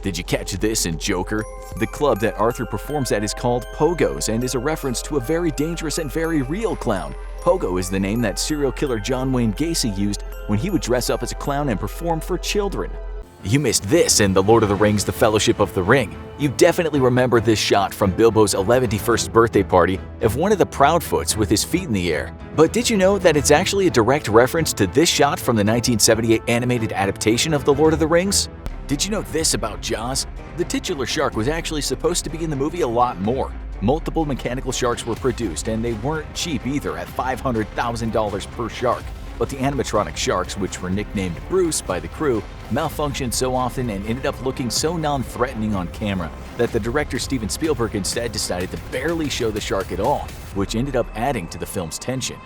Did you catch this in Joker? The club that Arthur performs at is called Pogo's and is a reference to a very dangerous and very real clown. Pogo is the name that serial killer John Wayne Gacy used when he would dress up as a clown and perform for children. You missed this in The Lord of the Rings: The Fellowship of the Ring. You definitely remember this shot from Bilbo's 11th birthday party of one of the Proudfoots with his feet in the air. But did you know that it's actually a direct reference to this shot from the 1978 animated adaptation of The Lord of the Rings? Did you know this about Jaws? The titular shark was actually supposed to be in the movie a lot more. Multiple mechanical sharks were produced, and they weren't cheap either at $500,000 per shark. But the animatronic sharks, which were nicknamed Bruce by the crew, malfunctioned so often and ended up looking so non-threatening on camera that the director Steven Spielberg instead decided to barely show the shark at all, which ended up adding to the film's tension.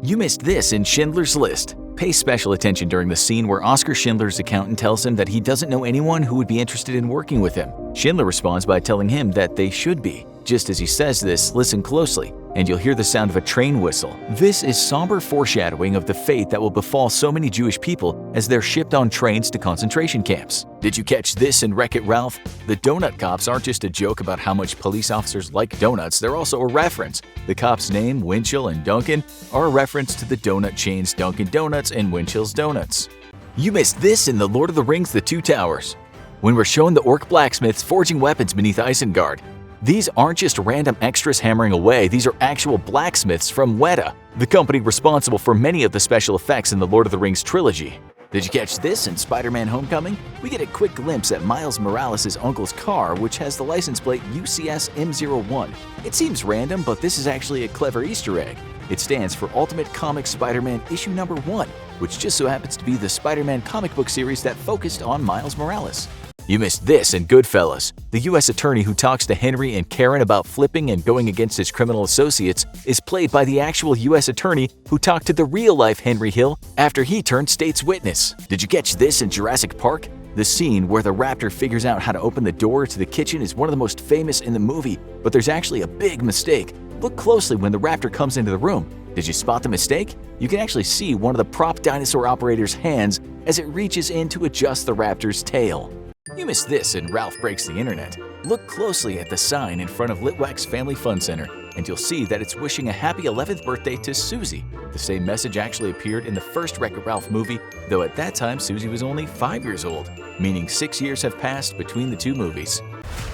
You missed this in Schindler's List. Pay special attention during the scene where Oskar Schindler's accountant tells him that he doesn't know anyone who would be interested in working with him. Schindler responds by telling him that they should be. Just as he says this, listen closely, and you'll hear the sound of a train whistle. This is somber foreshadowing of the fate that will befall so many Jewish people as they're shipped on trains to concentration camps. Did you catch this in Wreck-It Ralph? The donut cops aren't just a joke about how much police officers like donuts, they're also a reference. The cops' name, Winchell and Duncan, are a reference to the donut chains Dunkin' Donuts and Winchell's Donuts. You missed this in The Lord of the Rings: The Two Towers. When we're shown the orc blacksmiths forging weapons beneath Isengard, these aren't just random extras hammering away, these are actual blacksmiths from Weta, the company responsible for many of the special effects in the Lord of the Rings trilogy. Did you catch this in SpiderMan Homecoming? We get a quick glimpse at Miles Morales' uncle's car, which has the license plate UCS M01. It seems random, but this is actually a clever Easter egg. It stands for Ultimate Comics Spider-Man issue number 1, which just so happens to be the Spider-Man comic book series that focused on Miles Morales. You missed this in Goodfellas. The U.S. attorney who talks to Henry and Karen about flipping and going against his criminal associates is played by the actual U.S. attorney who talked to the real-life Henry Hill after he turned state's witness. Did you catch this in Jurassic Park? The scene where the raptor figures out how to open the door to the kitchen is one of the most famous in the movie, but there's actually a big mistake. Look closely when the raptor comes into the room. Did you spot the mistake? You can actually see one of the prop dinosaur operator's hands as it reaches in to adjust the raptor's tail. You missed this in Ralph Breaks the Internet. Look closely at the sign in front of Litwack's Family Fun Center, and you'll see that it's wishing a happy 11th birthday to Susie. The same message actually appeared in the first Wreck-It Ralph movie, though at that time Susie was only 5 years old, meaning 6 years have passed between the two movies.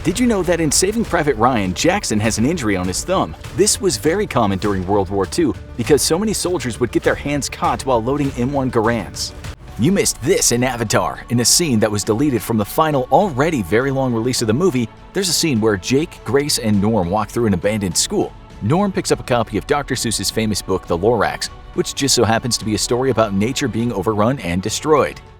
Did you know that in Saving Private Ryan, Jackson has an injury on his thumb? This was very common during World War II because so many soldiers would get their hands caught while loading M1 Garands. You missed this in Avatar. In a scene that was deleted from the final, already very long release of the movie, there's a scene where Jake, Grace, and Norm walk through an abandoned school. Norm picks up a copy of Dr. Seuss's famous book, The Lorax, which just so happens to be a story about nature being overrun and destroyed.